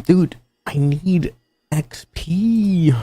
Dude, I need XP.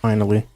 Finally.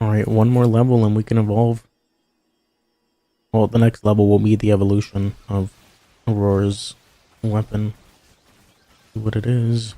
Alright, one more level and we can evolve. Well, the next level will be the evolution of Aurora's weapon. See what it is.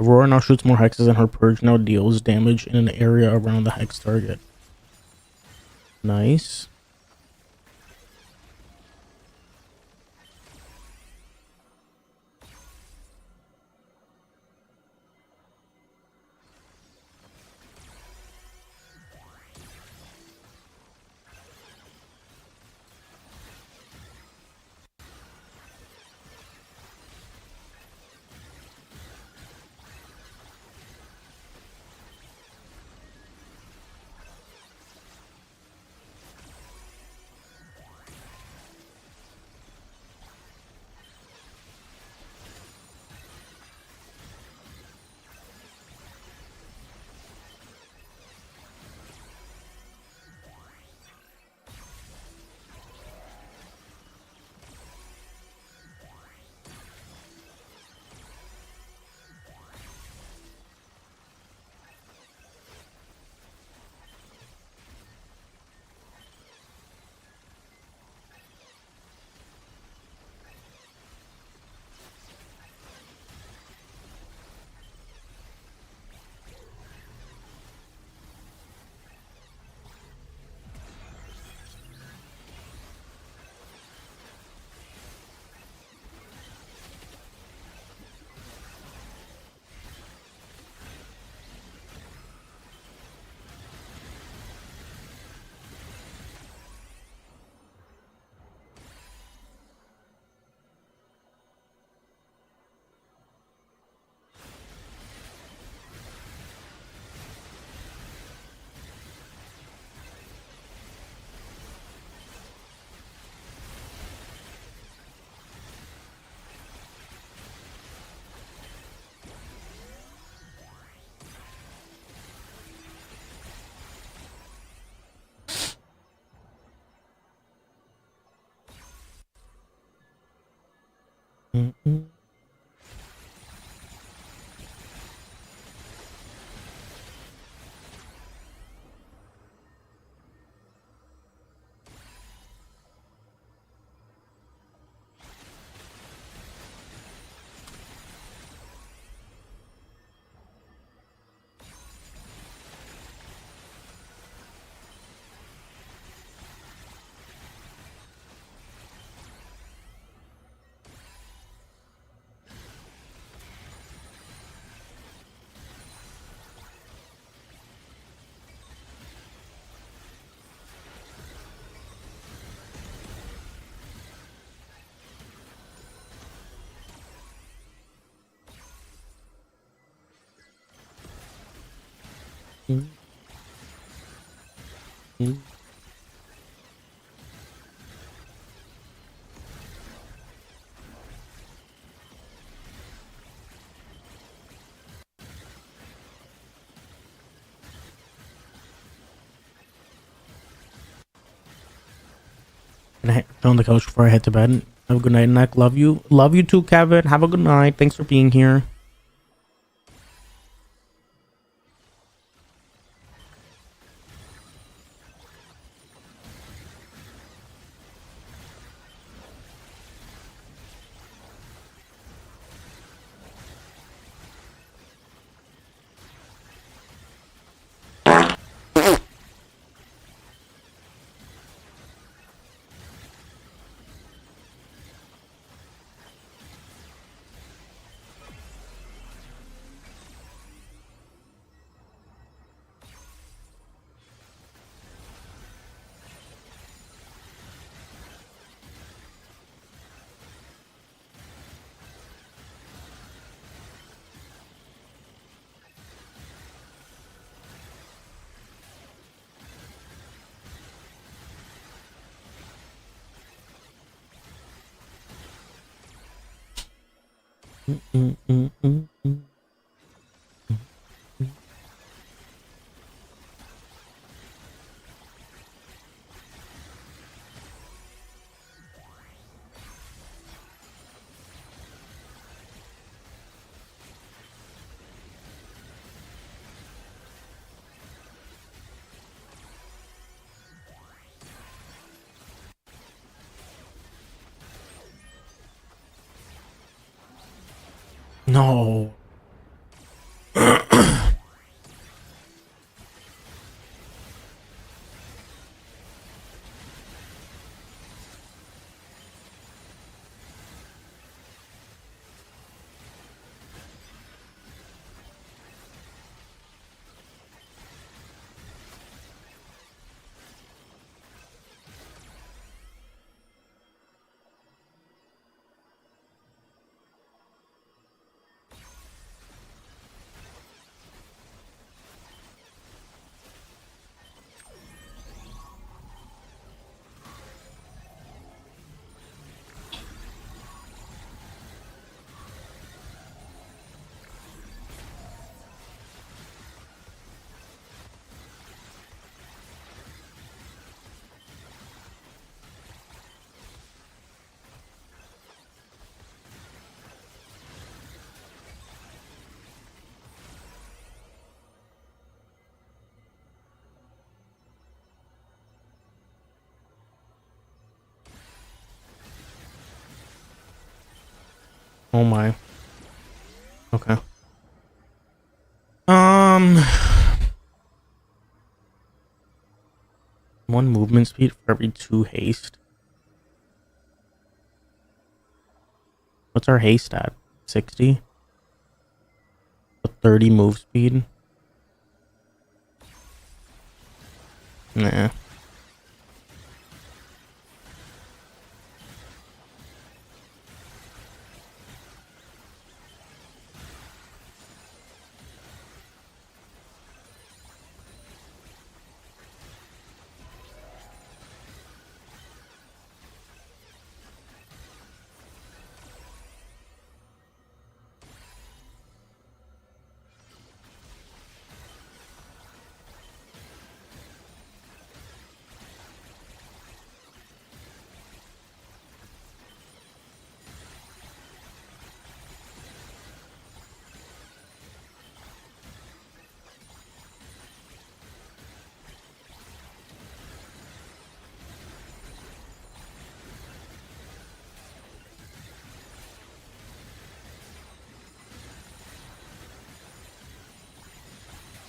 Aurora now shoots more hexes and her purge now deals damage in an area around the hex target. Nice. Mm-mm. Mm-mm. And I on the couch before I head to bed. Have a good night, Nick. Love you. Love you too, Kevin. Have a good night. Thanks for being here. Mm-mm-mm-mm-mm. No. Oh my. Okay. Um, one movement speed for every 2 haste. What's our haste at? 60? A 30 move speed? Nah.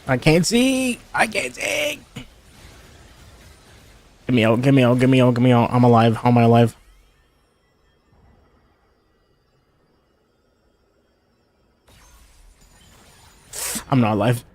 I can't see! I can't see! Get me out, get me out, get me out, get me out. I'm alive. How am I alive? I'm not alive.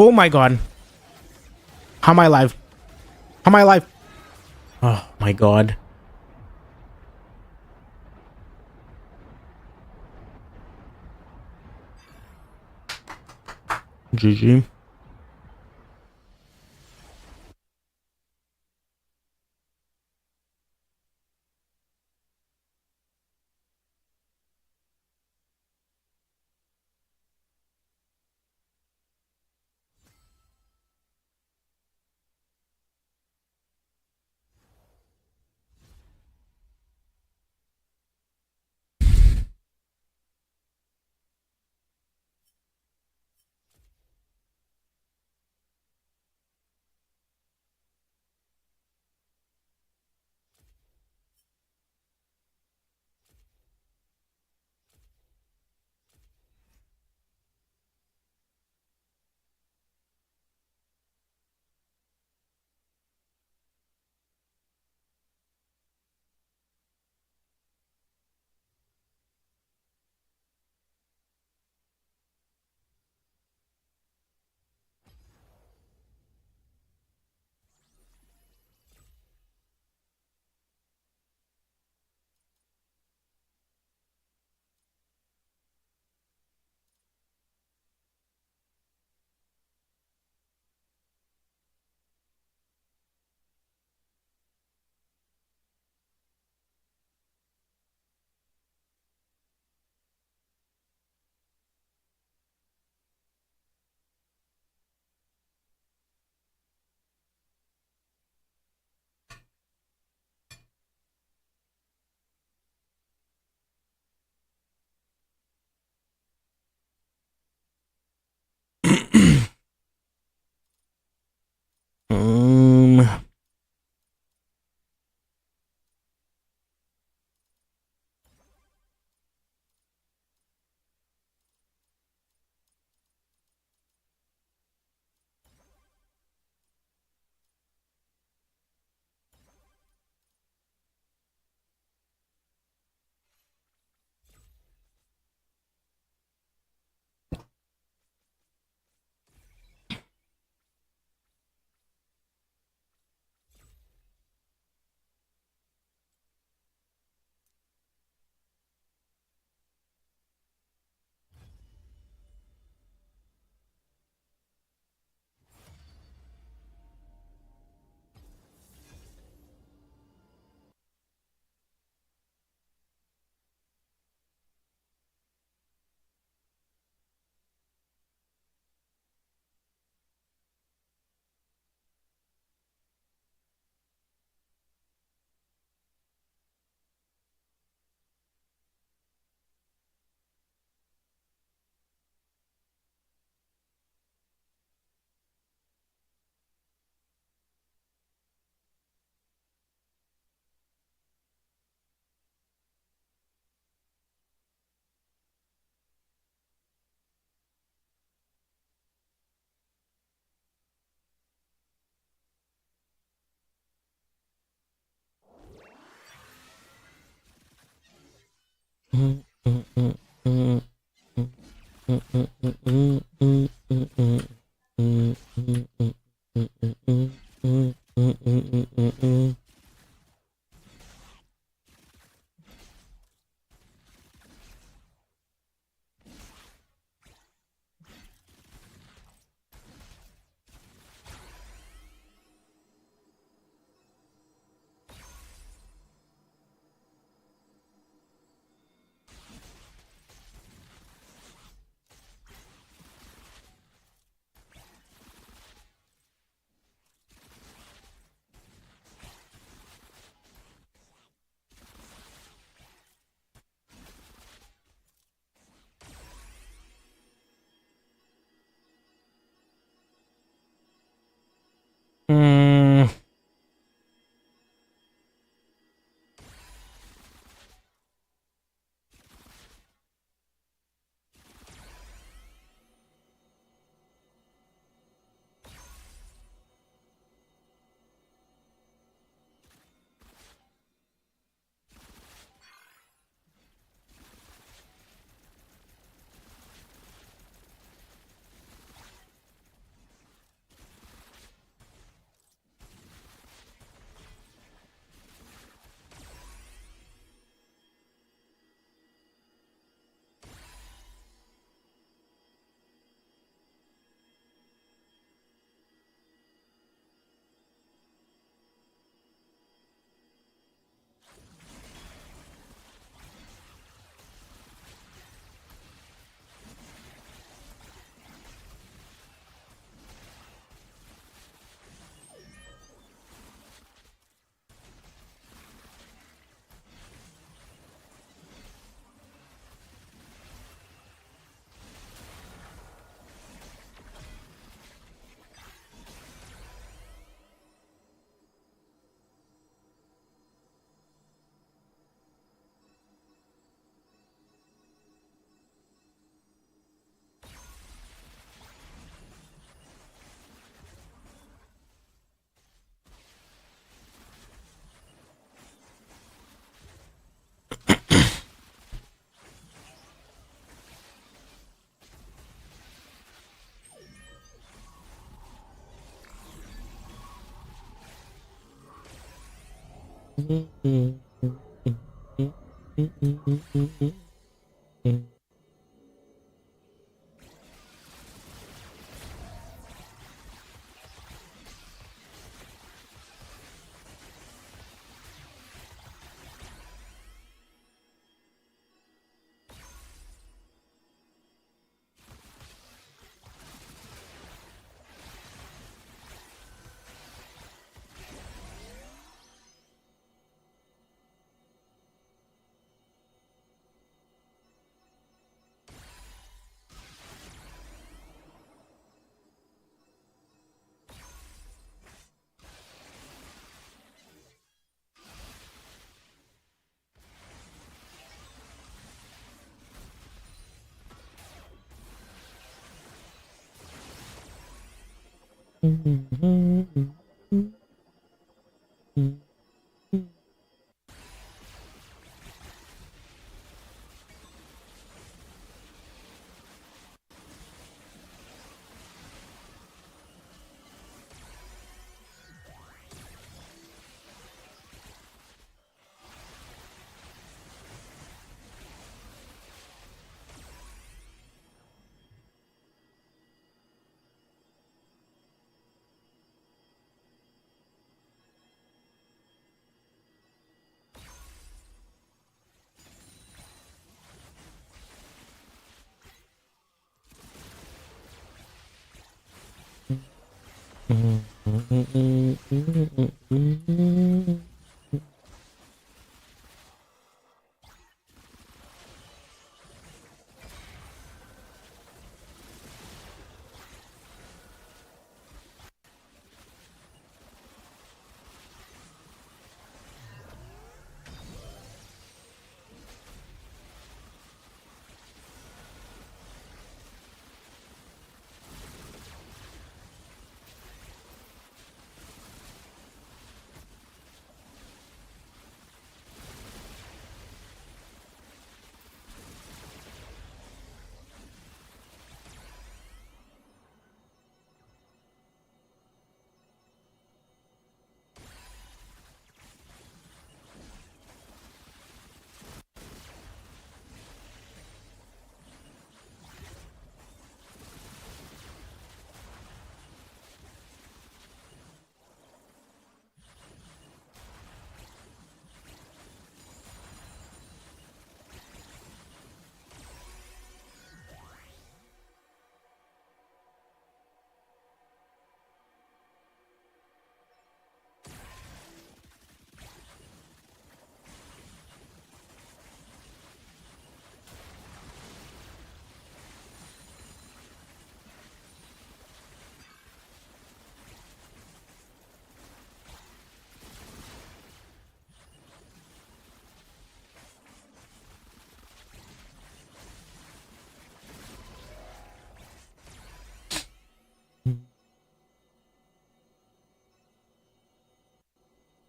Oh my god. How am I alive? How am I alive? Oh my god. GG.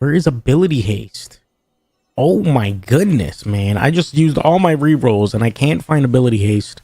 Where is ability haste? Oh my goodness, man. I just used all my rerolls and I can't find ability haste.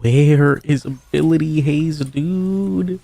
Where is ability haste, dude?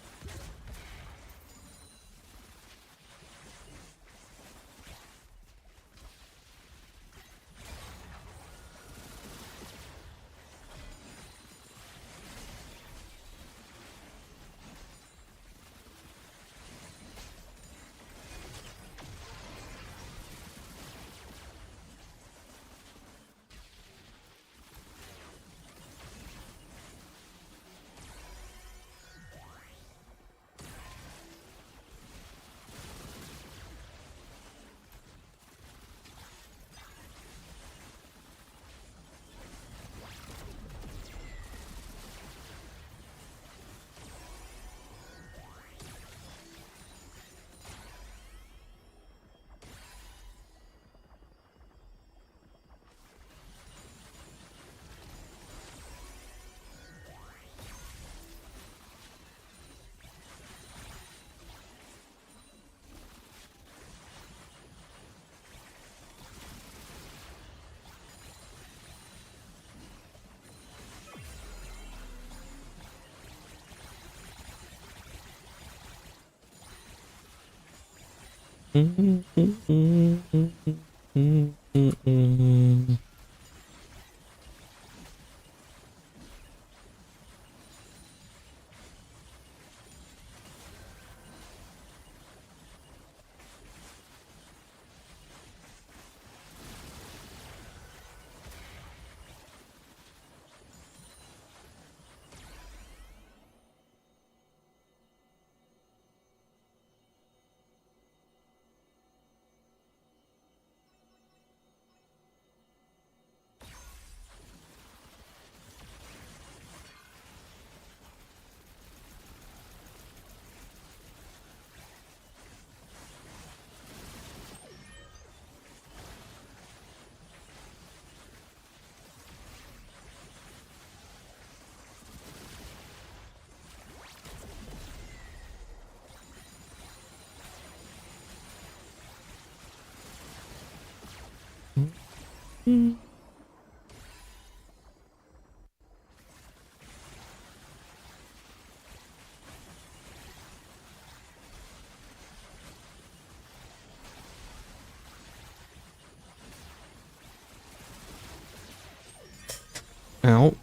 Ow.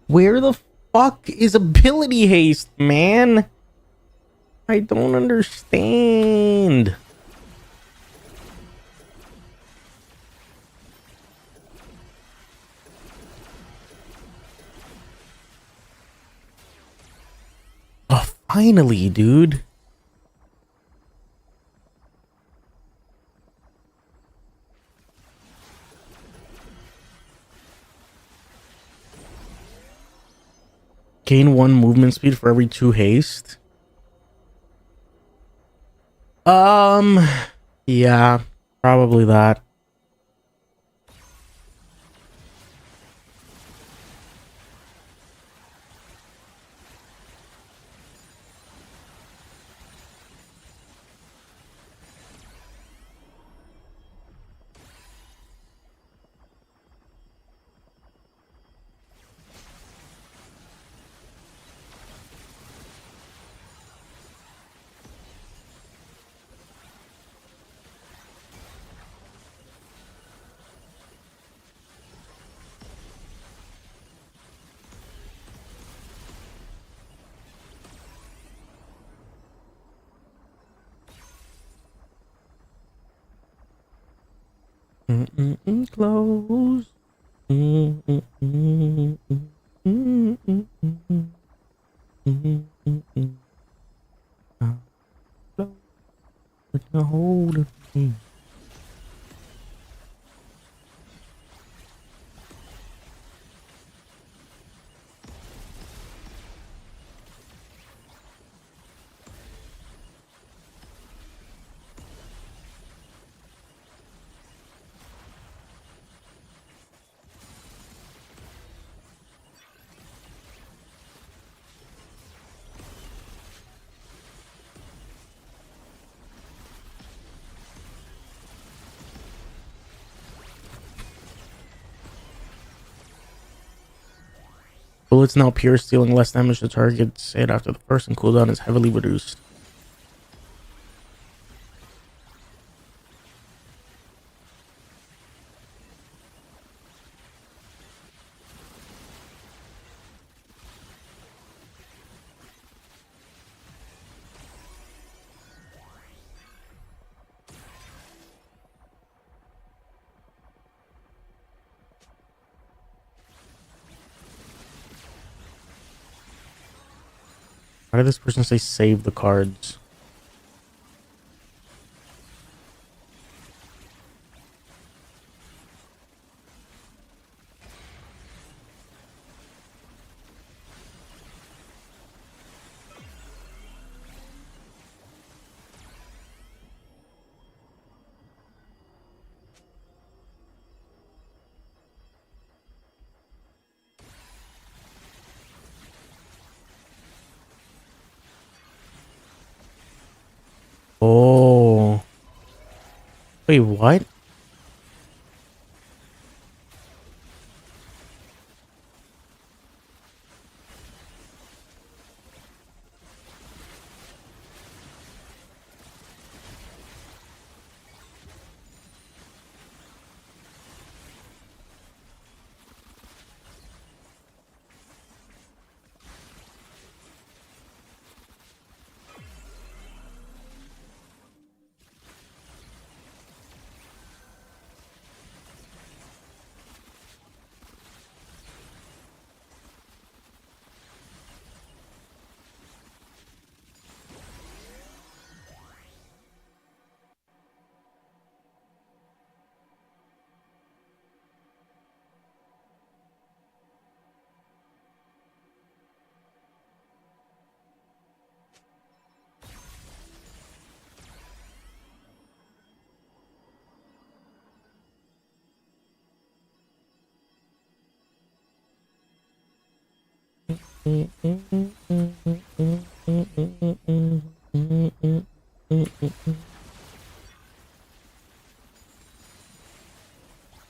Where the fuck is ability haste, man? I don't understand. Oh, finally, dude. Gain 1 movement speed for every 2 haste. Um, yeah, probably that. Close. Hold me. Bullets now pierce, dealing less damage to targets, and after the first and cooldown is heavily reduced. Why did this person say save the cards? Oh. Wait, what?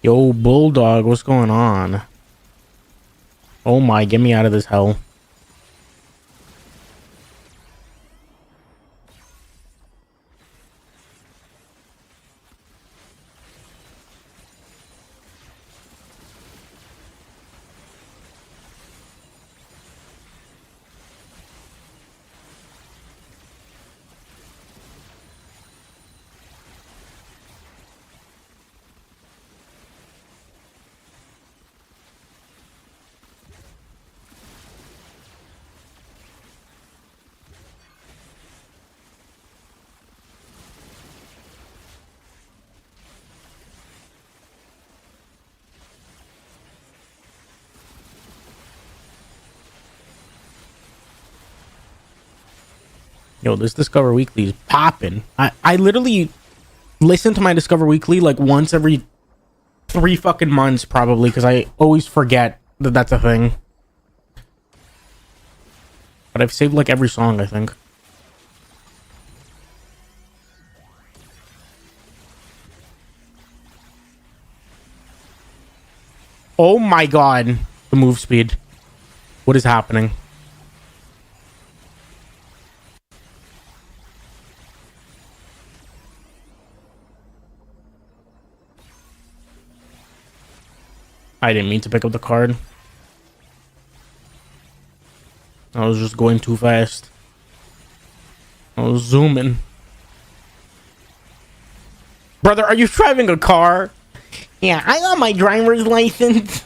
Yo, Bulldog, what's going on? Oh my, get me out of this hell. Yo, this Discover Weekly is popping. I literally listen to my Discover Weekly like once every 3 fucking months, probably, because I always forget that that's a thing. But I've saved like every song, I think. Oh my god, the move speed. What is happening? I didn't mean to pick up the card. I was just going too fast. I was zooming. Brother, are you driving a car? Yeah, I got my driver's license.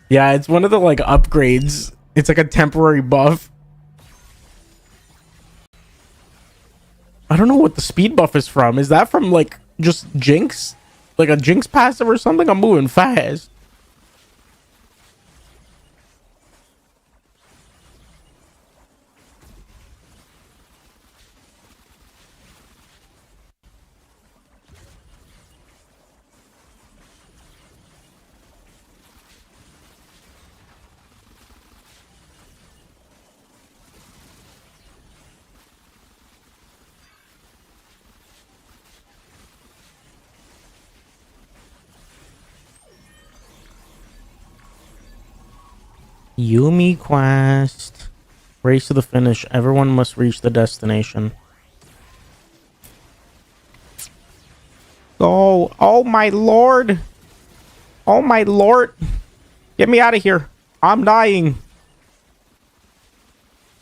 Yeah, it's one of the like upgrades. It's like a temporary buff. I don't know what the speed buff is from. Is that from like just Jinx? Like a Jinx passive or something? I'm moving fast. Yumi quest. Race to the finish. Everyone must reach the destination. Oh, oh my lord. Oh my lord. Get me out of here. I'm dying.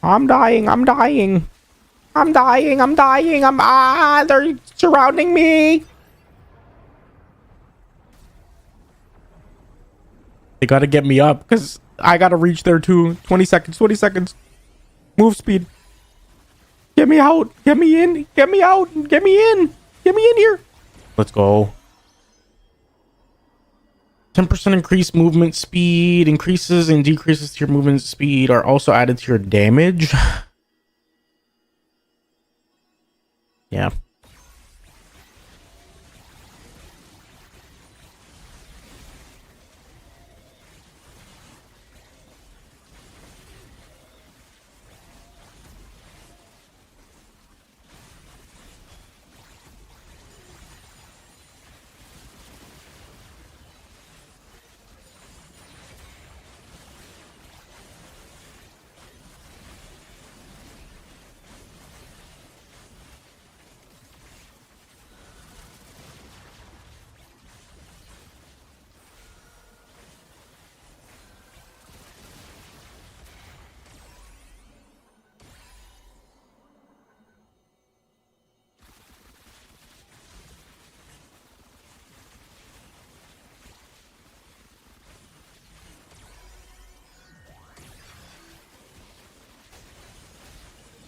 I'm dying. I'm dying. I'm dying. I'm dying. They're surrounding me. They gotta get me up because I gotta reach there too. 20 seconds. 20 seconds. Move speed. Get me out. Get me in. Get me out. Get me in. Get me in here. Let's go. 10% increased movement speed. Increases and decreases to your movement speed are also added to your damage. Yeah.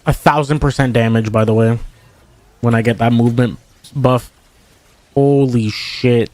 A 1000% damage, by the way, when I get that movement buff. Holy shit.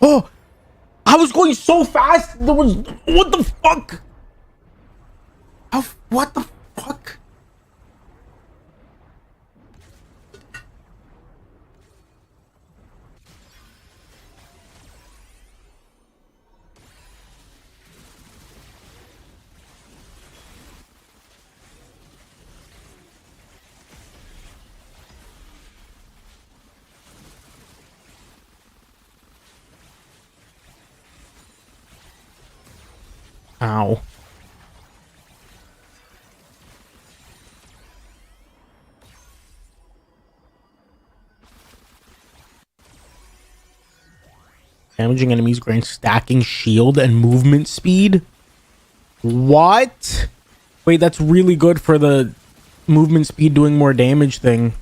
Oh, I was going so fast. There was, what the fuck? What the fuck? Ow. Damaging enemies grants stacking shield and movement speed. What? Wait, that's really good for the movement speed doing more damage thing.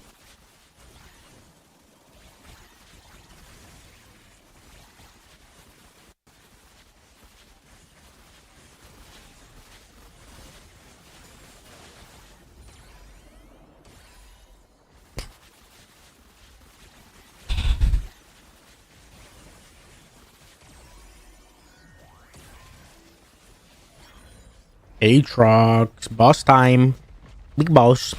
Aatrox, boss time. Big boss.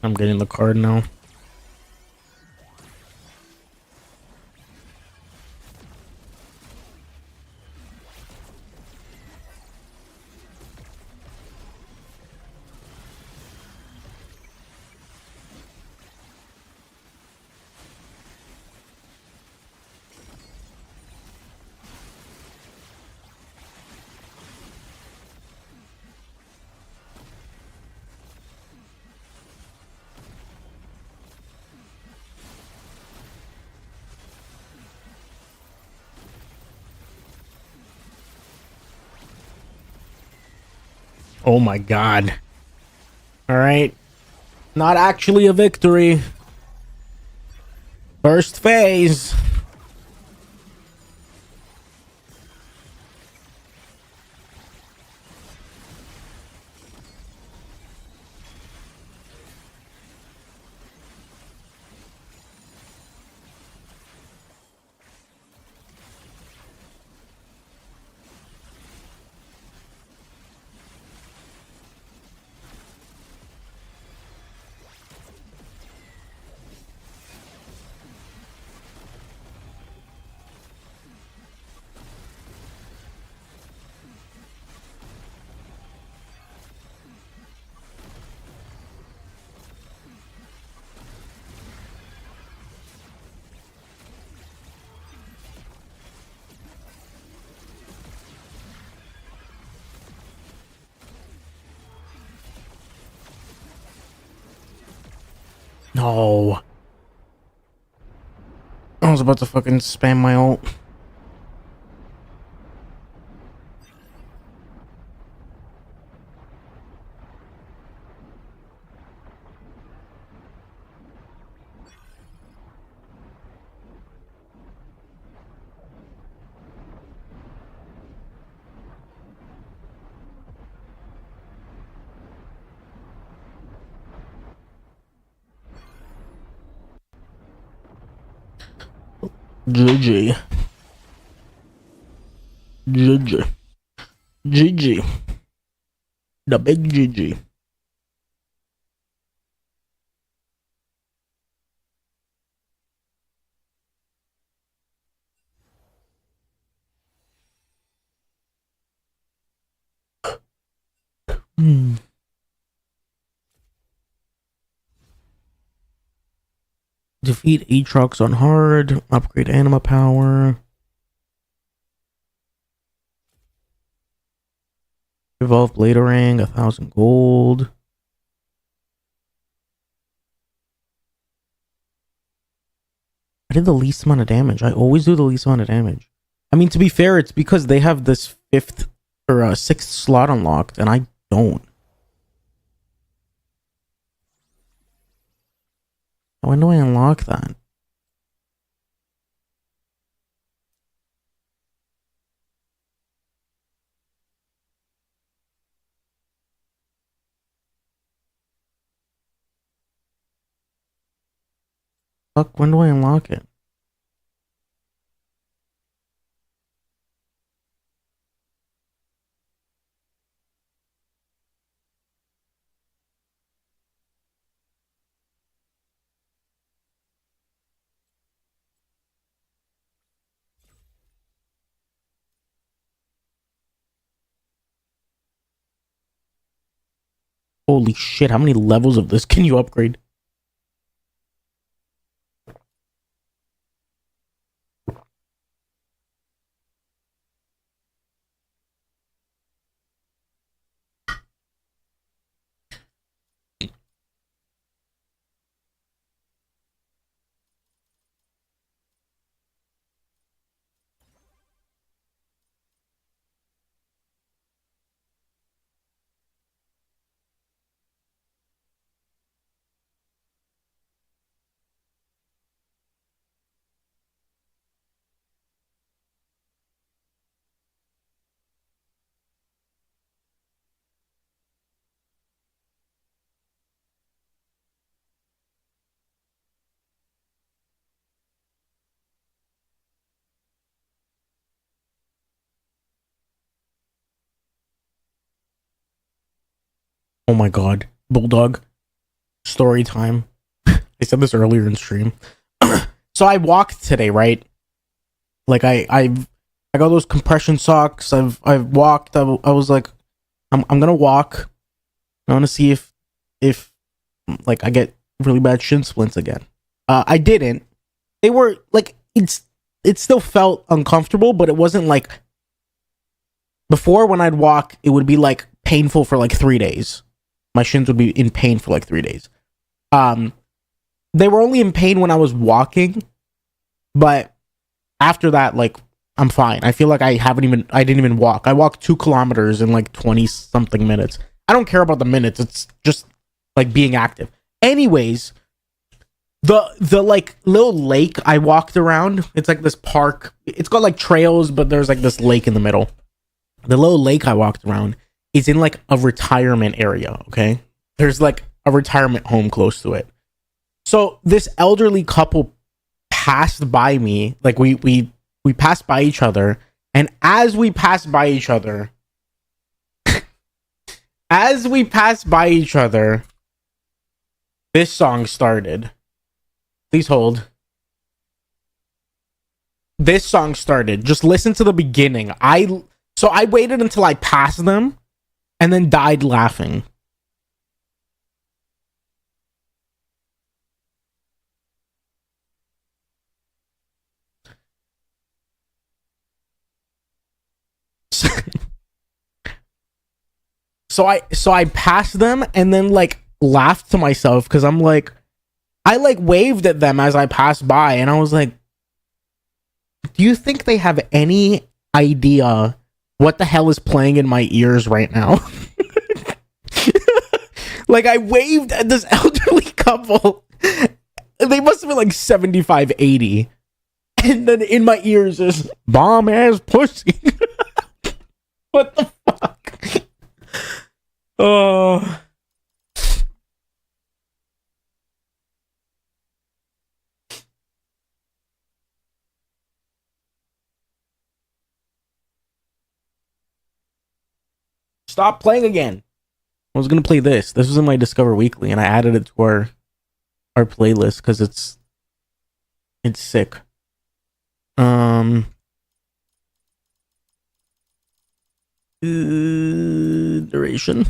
I'm getting the card now. Oh my god. Alright. Not actually a victory. First phase. No. I was about to fucking spam my ult. GG. GG. GG. The big GG. Defeat Aatrox on hard. Upgrade anima power. Evolve Bladerang, 1,000 gold. I did the least amount of damage. I always do the least amount of damage. I mean, to be fair, it's because they have this fifth or sixth slot unlocked, and I don't. When do I unlock that? Fuck, when do I unlock it? Holy shit, how many levels of this can you upgrade? Oh my god. Bulldog. Story time. I said this earlier in stream. So I walked today, right? Like I got those compression socks. I've walked. I was like, I'm gonna walk. I want to see if like I get really bad shin splints again. I didn't. They were like it still felt uncomfortable, but it wasn't like before when I'd walk. It would be like painful for like 3 days. My shins would be in pain for like 3 days. They were only in pain when I was walking, but after that, like I'm fine. I feel like I didn't even walk. I walked 2 kilometers in like 20 something minutes. I don't care about the minutes. It's just like being active. Anyways, the like little lake I walked around, it's like this park. It's got like trails, but there's like this lake in the middle. The little lake I walked around is in like a retirement area, okay? There's like a retirement home close to it. So this elderly couple passed by me, like we passed by each other, and as we passed by each other, this song started. Please hold. This song started. Just listen to the beginning. I waited until I passed them and then died laughing. So I passed them and then like laughed to myself because I'm like, I like waved at them as I passed by and I was like, do you think they have any idea what the hell is playing in my ears right now? Like I waved at this elderly couple. They must have been like 75, 80. And then in my ears is bomb ass pussy. What the fuck? Oh. Stop playing again. I was gonna play this. This was in my Discover Weekly, and I added it to our playlist because it's sick. Duration.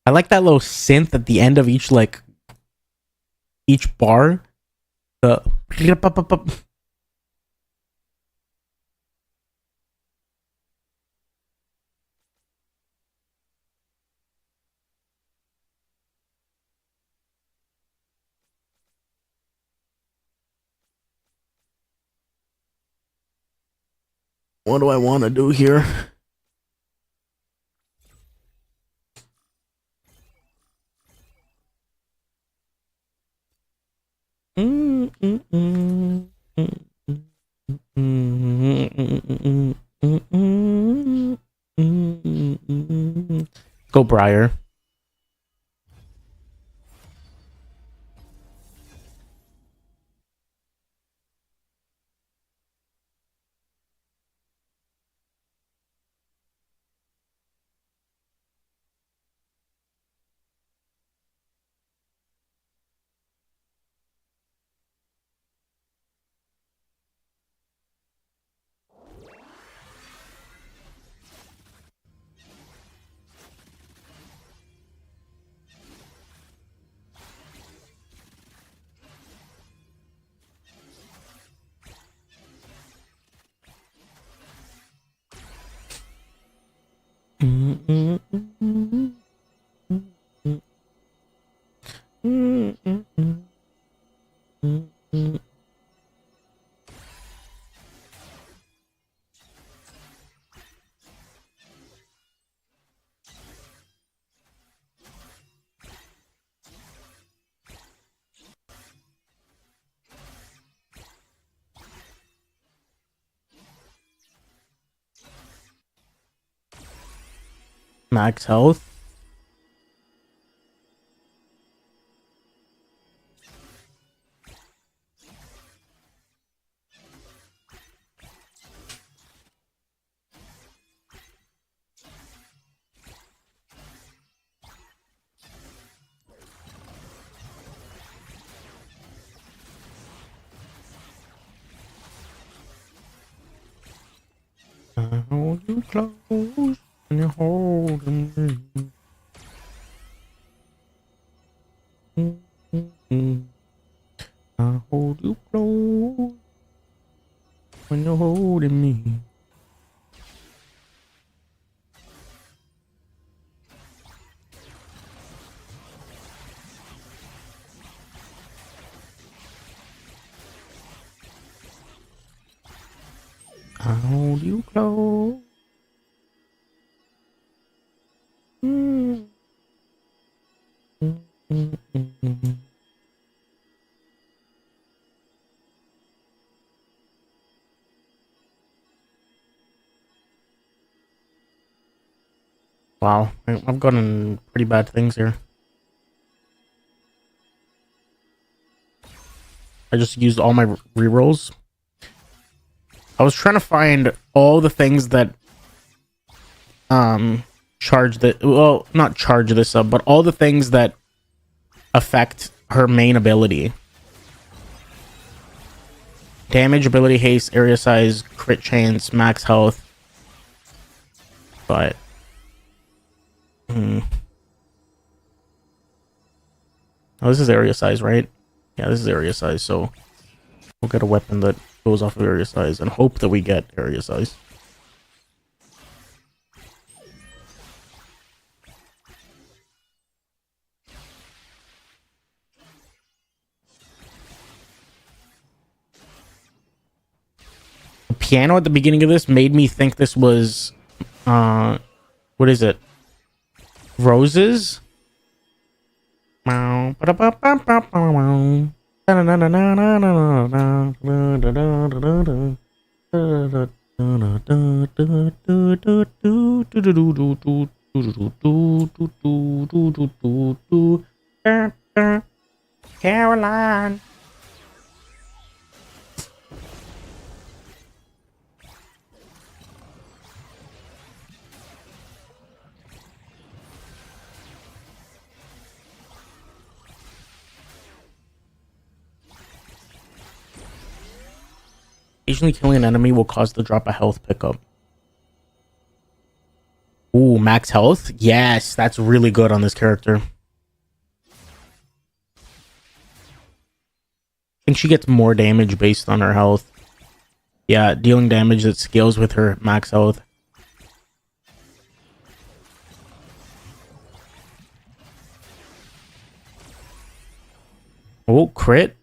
I like that little synth at the end of each bar. The what do I want to do here? Go Briar. Max health. I hold you close and you're holding me. I hold you close when you're holding me. How do you close? Mm. Wow, I've gotten pretty bad things here. I just used all my rerolls. I was trying to find all the things that charge the well, not charge this up, but all the things that affect her main ability. Damage, ability, haste, area size, crit chance, max health. But oh, this is area size, right? Yeah, this is area size, so we'll get a weapon that goes off of area size and hope that we get area size. The piano at the beginning of this made me think this was what is it? Roses? Caroline. Occasionally killing an enemy will cause the drop a health pickup. Ooh, max health? Yes, that's really good on this character. I think she gets more damage based on her health. Yeah, dealing damage that scales with her max health. Oh, crit.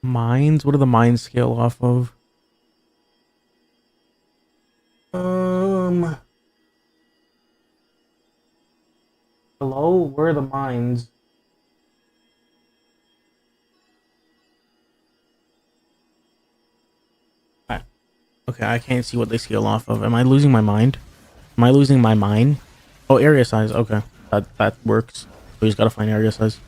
Mines? What do the mines scale off of? Hello? Where are the mines? Okay, I can't see what they scale off of. Am I losing my mind? Am I losing my mind? Oh, area size. Okay, that works. We just gotta find area size.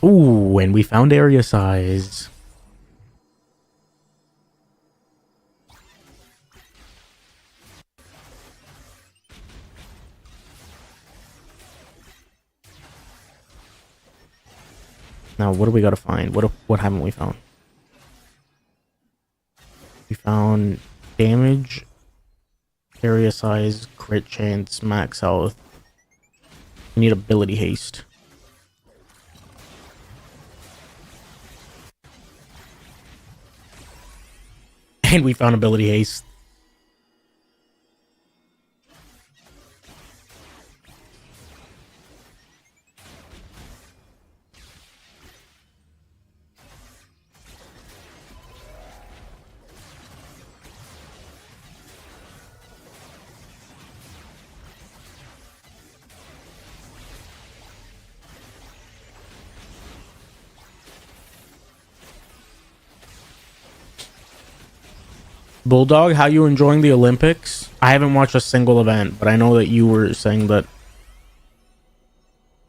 Ooh, and we found area size. Now, what do we gotta find? What haven't we found? We found damage, area size, crit chance, max health. We need ability haste. And we found ability haste. Bulldog, how you enjoying the Olympics? I haven't watched a single event, but I know that you were saying that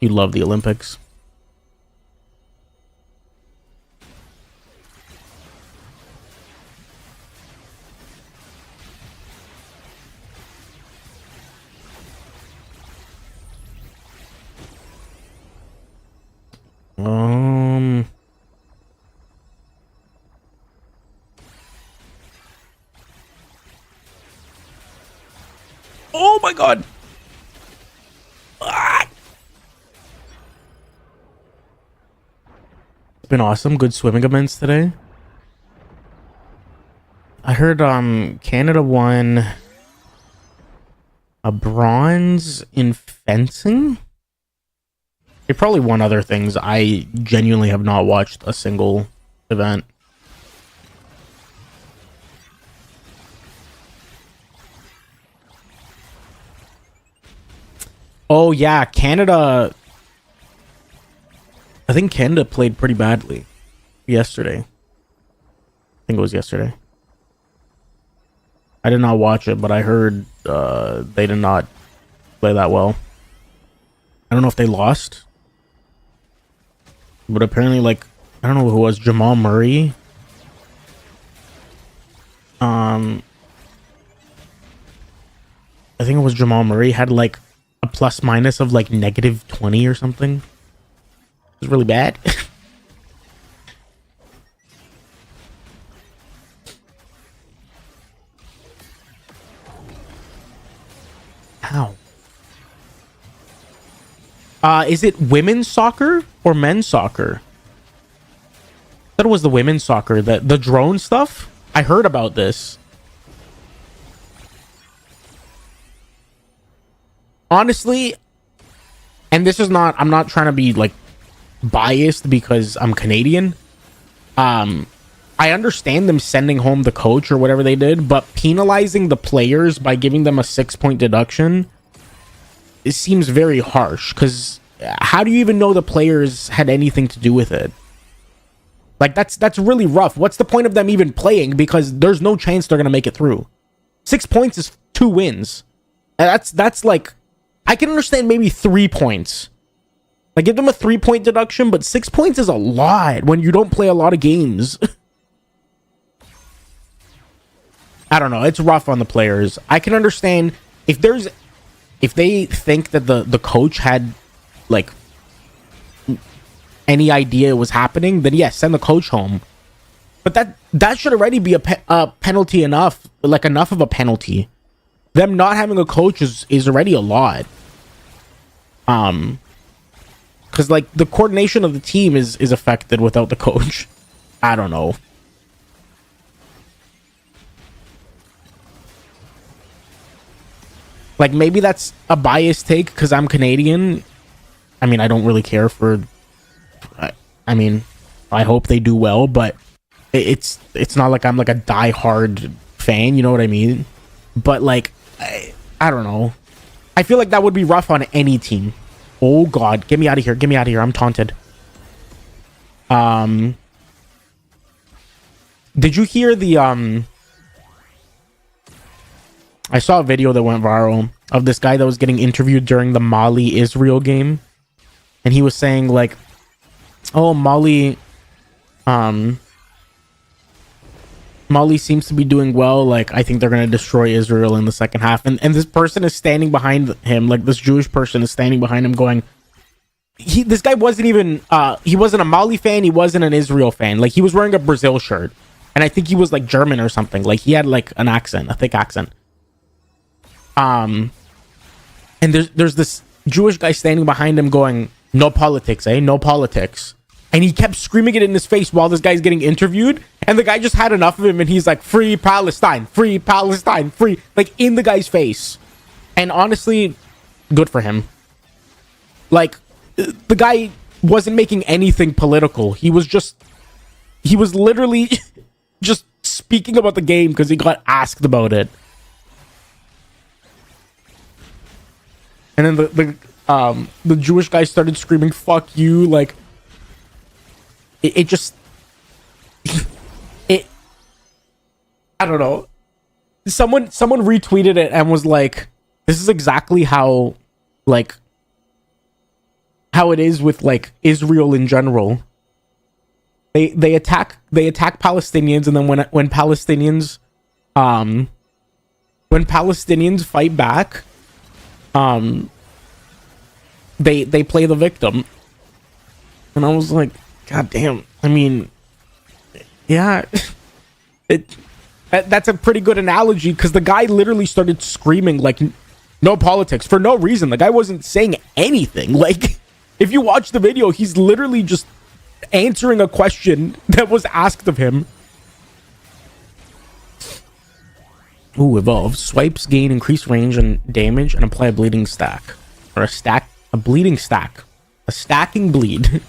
you love the Olympics. Oh my god. Ah! It's been awesome. Good swimming events today. I heard Canada won a bronze in fencing. They probably won other things. I genuinely have not watched a single event. Oh yeah, Canada. I think Canada played pretty badly yesterday. I think it was yesterday. I did not watch it, but I heard they did not play that well. I don't know if they lost, but apparently, like, I don't know who it was, Jamal Murray. I think it was Jamal Murray had like a plus minus of like -20 or something. It was really bad. How? Is it women's soccer or men's soccer? I thought it was the women's soccer, the drone stuff. I heard about this. Honestly, and this is not, I'm not trying to be like biased because I'm Canadian. I understand them sending home the coach or whatever they did, but penalizing the players by giving them a 6-point deduction, it seems very harsh, because how do you even know the players had anything to do with it? Like, that's really rough. What's the point of them even playing? Because there's no chance they're gonna make it through. 6 points is 2 wins. That's like, I can understand maybe 3 points. Like, give them a 3-point deduction, but 6 points is a lot when you don't play a lot of games. I don't know. It's rough on the players. I can understand if they think that the coach had like any idea it was happening, then yes, send the coach home. But that should already be a penalty enough, like enough of a penalty. Them not having a coach is already a lot. Because like the coordination of the team is affected without the coach. I don't know. Like, maybe that's a biased take because I'm Canadian. I mean, I don't really care for. I mean, I hope they do well, but it's not like I'm like a diehard fan. You know what I mean? But like, I don't know. I feel like that would be rough on any team. Oh God, get me out of here! Get me out of here! I'm taunted. Did you hear the I saw a video that went viral of this guy that was getting interviewed during the Mali-Israel game. And he was saying like, oh, Mali seems to be doing well. Like, I think they're going to destroy Israel in the second half. And this person is standing behind him. Like, this Jewish person is standing behind him going, this guy wasn't even, he wasn't a Mali fan. He wasn't an Israel fan. Like, he was wearing a Brazil shirt. And I think he was like German or something. Like, he had like an accent, a thick accent. And there's this Jewish guy standing behind him going, no politics, eh? No politics. And he kept screaming it in his face while this guy's getting interviewed. And the guy just had enough of him. And he's like, free Palestine, free Palestine, free. Like, in the guy's face. And honestly, good for him. Like, the guy wasn't making anything political. He was literally just speaking about the game because he got asked about it. And then the Jewish guy started screaming, fuck you. Like, it just, I don't know. someone retweeted it and was like, this is exactly how, like, how it is with like Israel in general. They attack Palestinians, and then when Palestinians fight back, they play the victim. And I was like, God damn. I mean, yeah, that's a pretty good analogy, because the guy literally started screaming like, no politics, for no reason. The guy wasn't saying anything. Like, if you watch the video, he's literally just answering a question that was asked of him. Ooh, evolve. Swipes gain increased range and damage and apply a bleeding stack. Or a bleeding stack. A stacking bleed.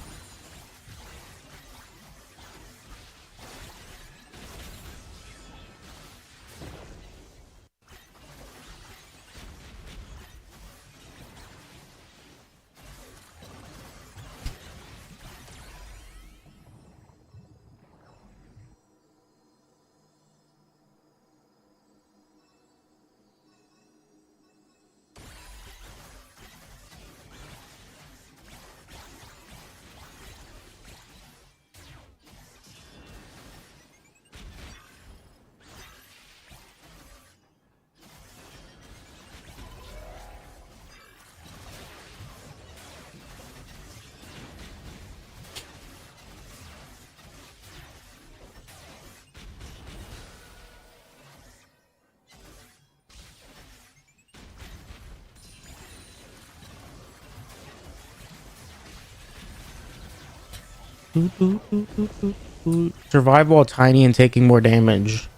Survive while tiny and taking more damage.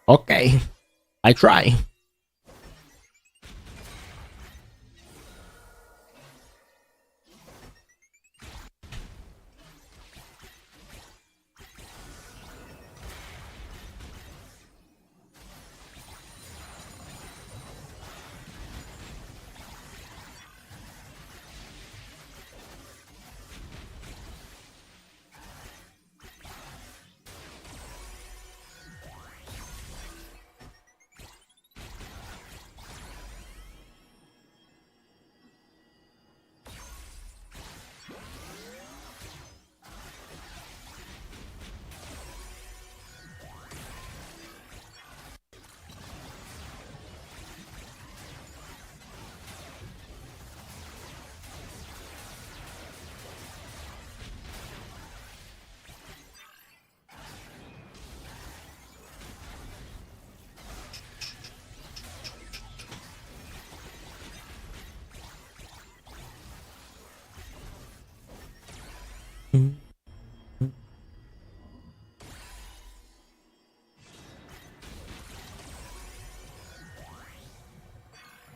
Okay, I try.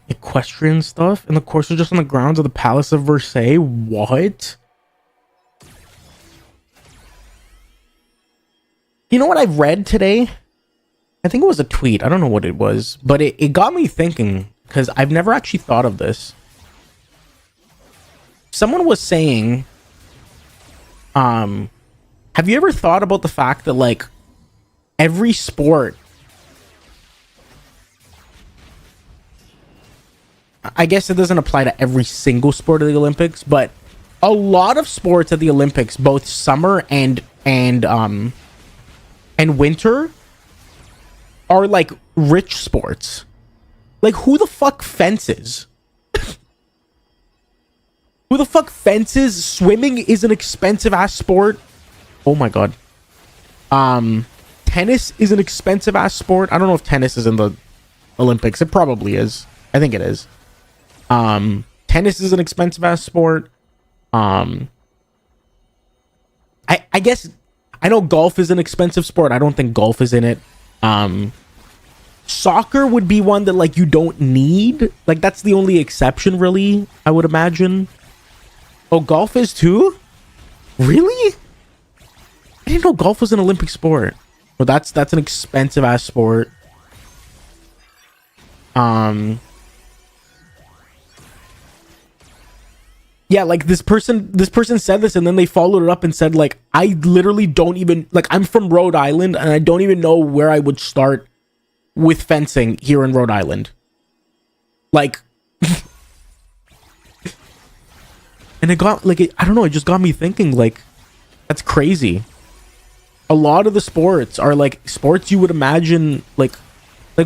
Equestrian stuff, and the course is just on the grounds of the Palace of Versailles. What? You know what I've read today? I think it was a tweet. I don't know what it was, but it got me thinking, because I've never actually thought of this. Someone was saying, have you ever thought about the fact that, like, every sport, I guess it doesn't apply to every single sport of the Olympics, but a lot of sports at the Olympics, both summer and winter, are like rich sports. Like, who the fuck fences? Who the fuck fences? Swimming is an expensive ass sport. Oh my god. Tennis is an expensive ass sport. I don't know if tennis is in the Olympics. It probably is. I think it is. Tennis is an expensive ass sport. I guess I know golf is an expensive sport. I don't think golf is in it. Soccer would be one that, like, you don't need. Like, that's the only exception, really, I would imagine. Oh, golf is too? Really? I didn't know golf was an Olympic sport. Well, that's an expensive ass sport. Yeah, like, this person said this, and then they followed it up and said, like, I literally don't even, like, I'm from Rhode Island, and I don't even know where I would start with fencing here in Rhode Island. Like, and it got like, I don't know, it just got me thinking, like, that's crazy. A lot of the sports are like sports you would imagine, like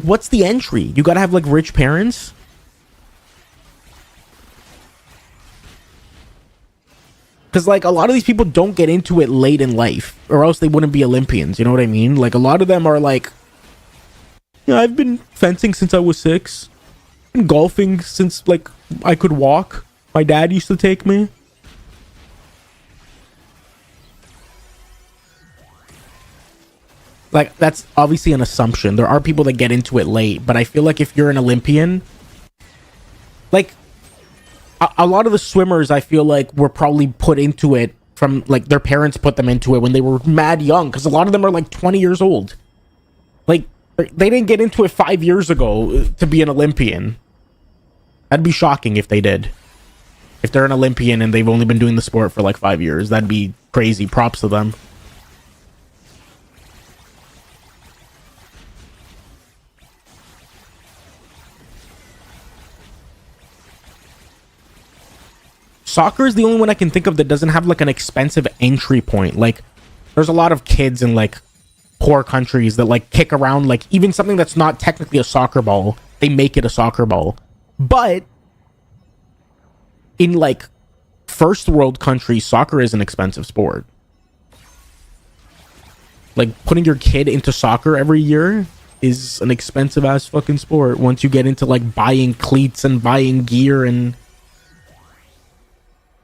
what's the entry? You gotta have like rich parents. Because like a lot of these people don't get into it late in life, or else they wouldn't be Olympians. You know what I mean? Like a lot of them are like, yeah, I've been fencing since I was 6, been golfing since like I could walk. My dad used to take me. Like, that's obviously an assumption. There are people that get into it late, but I feel like if you're an Olympian, like, a lot of the swimmers, I feel like, were probably put into it from, like, their parents put them into it when they were mad young, because a lot of them are, like, 20 years old. Like, they didn't get into it 5 years ago to be an Olympian. That'd be shocking if they did. If they're an Olympian and they've only been doing the sport for, like, 5 years, that'd be crazy. Props to them. Soccer is the only one I can think of that doesn't have like an expensive entry point. Like, there's a lot of kids in like poor countries that like kick around like even something that's not technically a soccer ball, they make it a soccer ball. But in like first world countries, soccer is an expensive sport. Like putting your kid into soccer every year is an expensive ass fucking sport once you get into like buying cleats and buying gear. And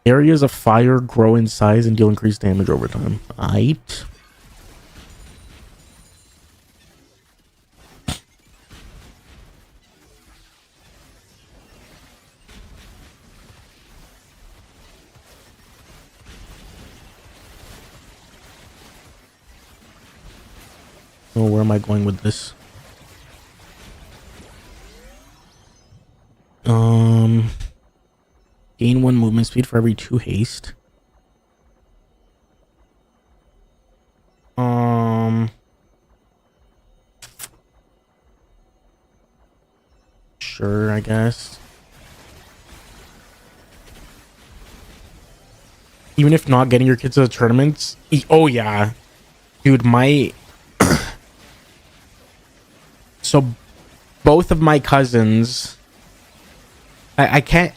areas of fire grow in size and deal increased damage over time. Aight. Oh, where am I going with this? Gain 1 movement speed for every 2 haste. Sure, I guess. Even if not getting your kids to the tournaments. Oh yeah. Dude, my so both of my cousins, I can't,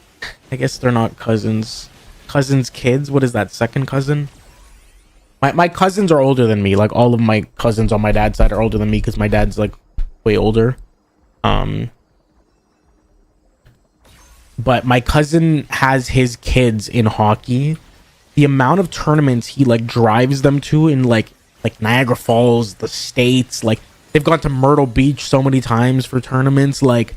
I guess they're not cousins. Cousins' kids? What is that? Second cousin? My cousins are older than me. Like, all of my cousins on my dad's side are older than me because my dad's, like, way older. But my cousin has his kids in hockey. The amount of tournaments he, like, drives them to in, like Niagara Falls, the States, like, they've gone to Myrtle Beach so many times for tournaments. Like,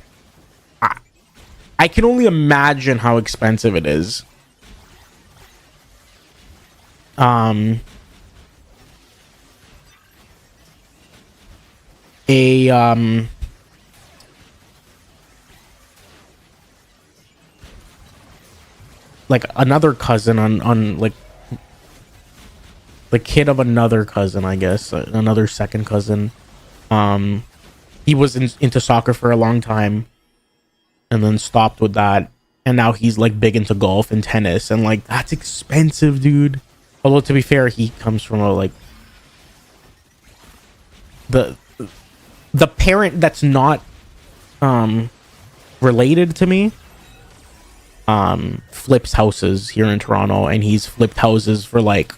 I can only imagine how expensive it is. Like another cousin on like the kid of another cousin, I guess, another second cousin. He was into soccer for a long time and then stopped with that, and now he's like big into golf and tennis, and like that's expensive, dude. Although to be fair, he comes from a like the parent that's not related to me flips houses here in Toronto, and he's flipped houses for like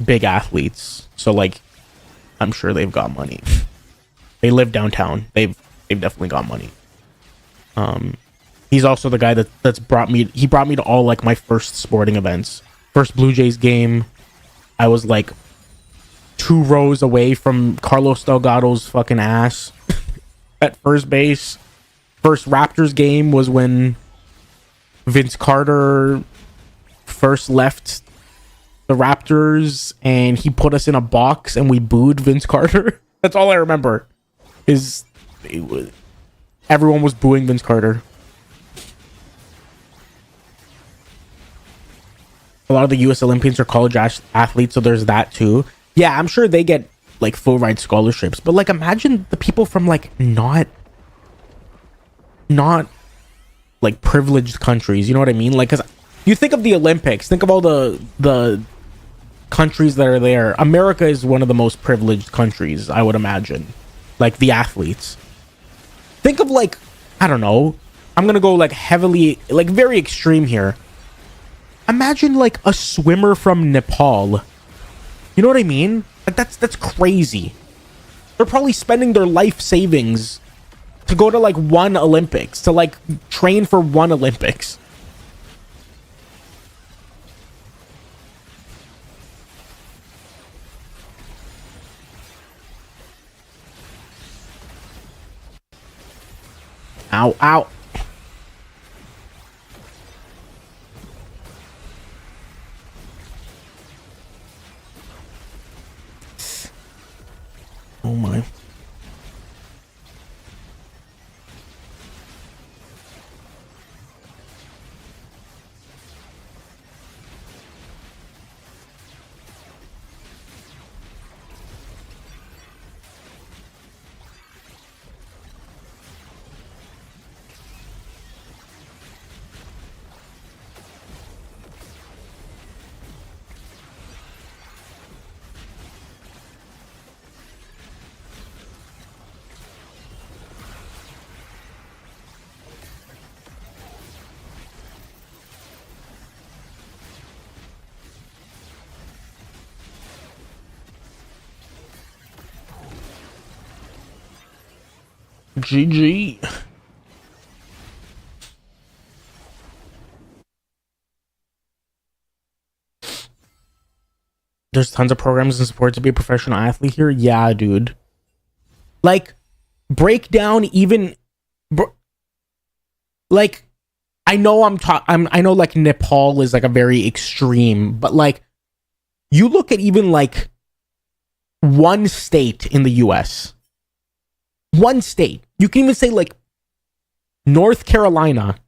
big athletes. So like I'm sure they've got money. They live downtown. They've definitely got money. He's also the guy that's brought me to all like my first sporting events. First Blue Jays game, I was like 2 rows away from Carlos Delgado's fucking ass at first base. First Raptors game was when Vince Carter first left the Raptors and he put us in a box and we booed Vince Carter. That's all I remember. Everyone was booing Vince Carter. A lot of the U.S. Olympians are college athletes, so there's that too. Yeah, I'm sure they get like full ride scholarships. But like imagine the people from like not like privileged countries, you know what I mean? Like, cuz you think of the Olympics, think of all the countries that are there. America is one of the most privileged countries, I would imagine. Like the athletes. Think of like, I don't know. I'm going to go like heavily, like very extreme here. Imagine like a swimmer from Nepal. You know what I mean? Like that's crazy. They're probably spending their life savings to go to like one Olympics, to like train for one Olympics. Ow, ow. Oh my. GG. There's tons of programs and support to be a professional athlete here. Yeah, dude. Like, break down even, like, I know I know like Nepal is like a very extreme, but like, you look at even like one state in the US. One state. You can even say like North Carolina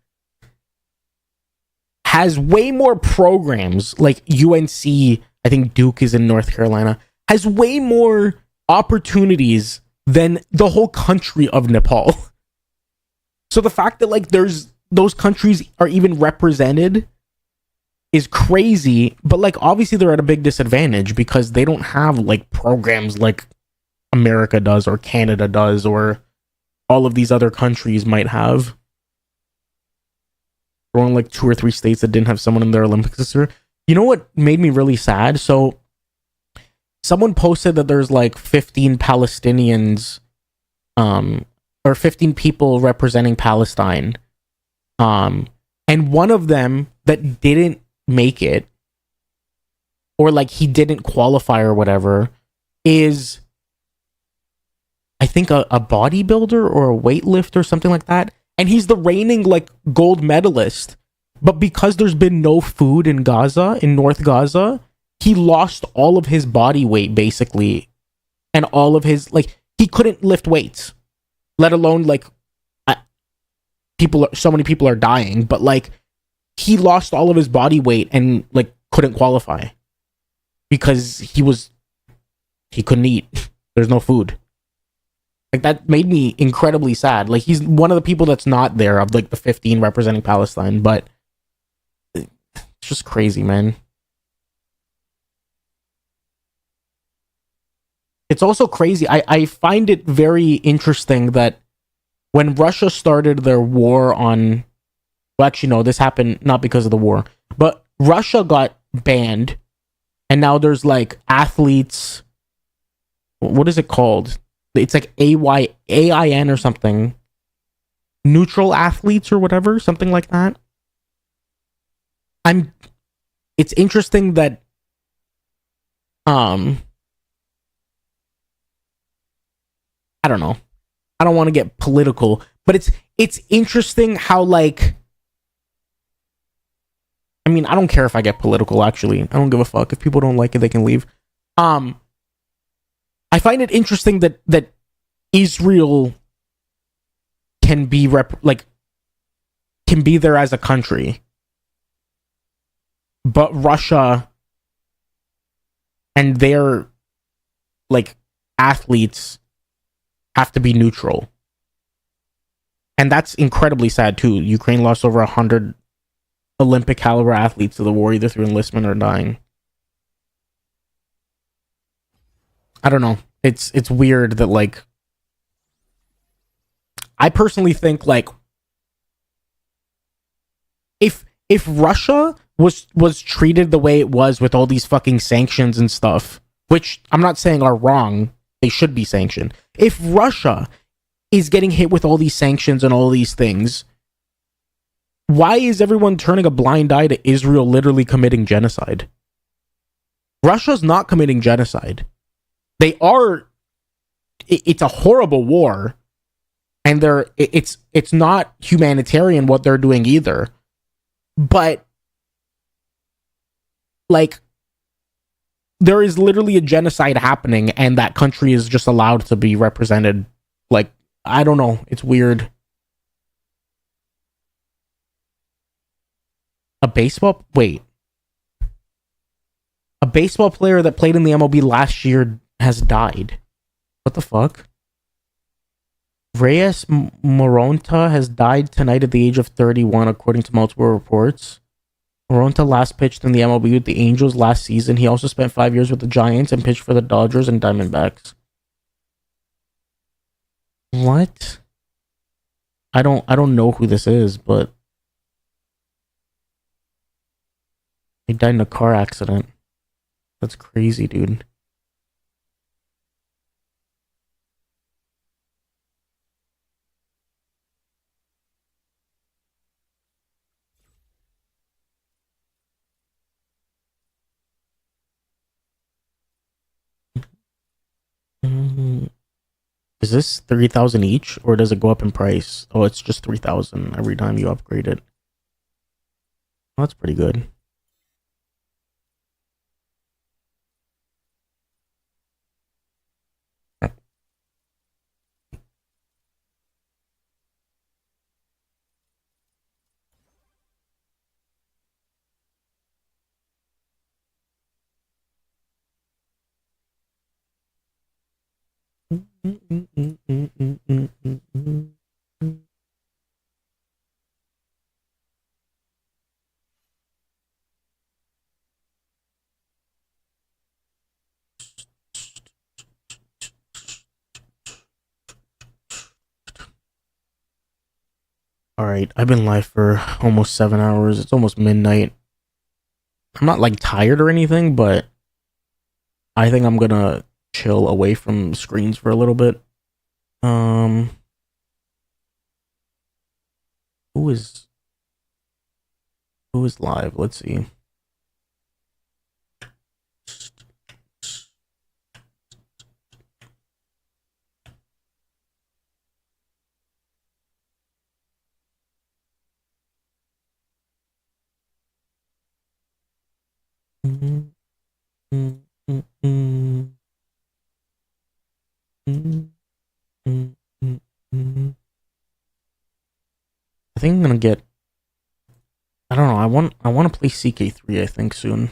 has way more programs, like UNC, I think Duke is in North Carolina, has way more opportunities than the whole country of Nepal. So the fact that like there's those countries are even represented is crazy, but like obviously they're at a big disadvantage because they don't have like programs like America does or Canada does or all of these other countries might have. There were only like 2 or 3 states that didn't have someone in their Olympics this year. You know what made me really sad? So someone posted that there's like 15 Palestinians or 15 people representing Palestine. And one of them that didn't make it, or like he didn't qualify or whatever, is I think a bodybuilder or a weightlifter or something like that. And he's the reigning like gold medalist. But because there's been no food in Gaza, in North Gaza, he lost all of his body weight basically. And all of his, like, he couldn't lift weights, let alone like so many people are dying, but like he lost all of his body weight and like couldn't qualify because he couldn't eat. There's no food. Like that made me incredibly sad. Like he's one of the people that's not there of like the 15 representing Palestine, but it's just crazy, man. It's also crazy. I find it very interesting that when Russia started their war on, well, actually, no, this happened not because of the war, but Russia got banned, and now there's like athletes. What is it called? It's like AIN or something. Neutral athletes or whatever, something like that. It's interesting that I don't know. I don't want to get political, but it's interesting how like, I mean, I don't care if I get political, actually. I don't give a fuck. If people don't like it, they can leave. I find it interesting that Israel can be can be there as a country, but Russia and their like athletes have to be neutral. And that's incredibly sad too. Ukraine lost over 100 Olympic caliber athletes to the war, either through enlistment or dying. I don't know. It's weird that, like, I personally think, like, if Russia was treated the way it was with all these fucking sanctions and stuff, which I'm not saying are wrong, they should be sanctioned. If Russia is getting hit with all these sanctions and all these things, why is everyone turning a blind eye to Israel literally committing genocide? Russia's not committing genocide. They are. It's a horrible war, and it's not humanitarian what they're doing either. But, like, there is literally a genocide happening, and that country is just allowed to be represented. Like, I don't know. It's weird. A baseball player that played in the MLB last year has died. What the fuck? Reyes Moronta has died tonight at the age of 31, according to multiple reports. Moronta last pitched in the MLB with the Angels last season. He also spent 5 years with the Giants and pitched for the Dodgers and Diamondbacks. What? I don't know who this is, but he died in a car accident. That's crazy, dude. Is this 3,000 each, or does it go up in price? Oh, it's just 3,000 every time you upgrade it. Well, that's pretty good. All right, I've been live for almost 7 hours. It's almost midnight. I'm not, like, tired or anything, but I think I'm gonna chill away from screens for a little bit. Who is live? Let's see. I think I'm gonna get. I don't know. I want to play CK3. I think soon.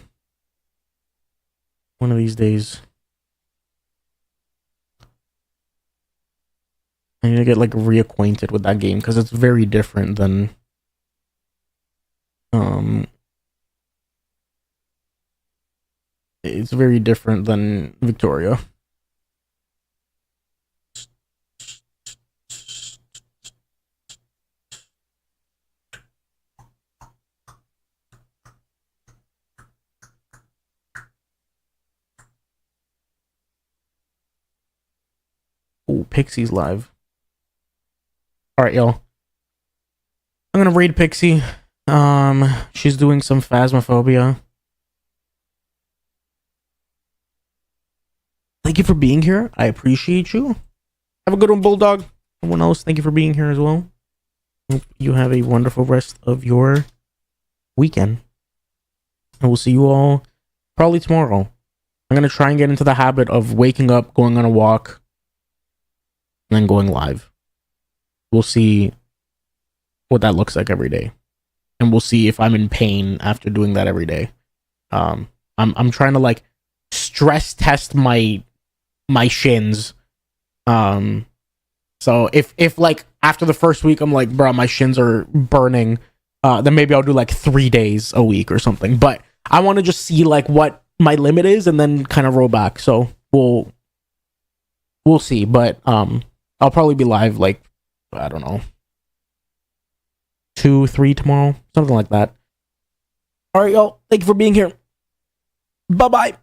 One of these days. I need to get, like, reacquainted with that game because it's very different than it's very different than Victoria. Oh, Pixie's live. Alright, y'all. I'm gonna raid Pixie. She's doing some Phasmophobia. Thank you for being here. I appreciate you. Have a good one, Bulldog. Everyone else, thank you for being here as well. Hope you have a wonderful rest of your weekend. And we'll see you all probably tomorrow. I'm gonna try and get into the habit of waking up, going on a walk, and then going live. We'll see what that looks like every day, and we'll see if I'm in pain after doing that every day. I'm trying to, like, stress test my my shins. So if like after the first week I'm like, bro, my shins are burning, then maybe I'll do like 3 days a week or something. But I want to just see like what my limit is and then kind of roll back. So we'll see. But I'll probably be live like, I don't know, 2, 3 tomorrow, something like that. All right, y'all. Thank you for being here. Bye bye.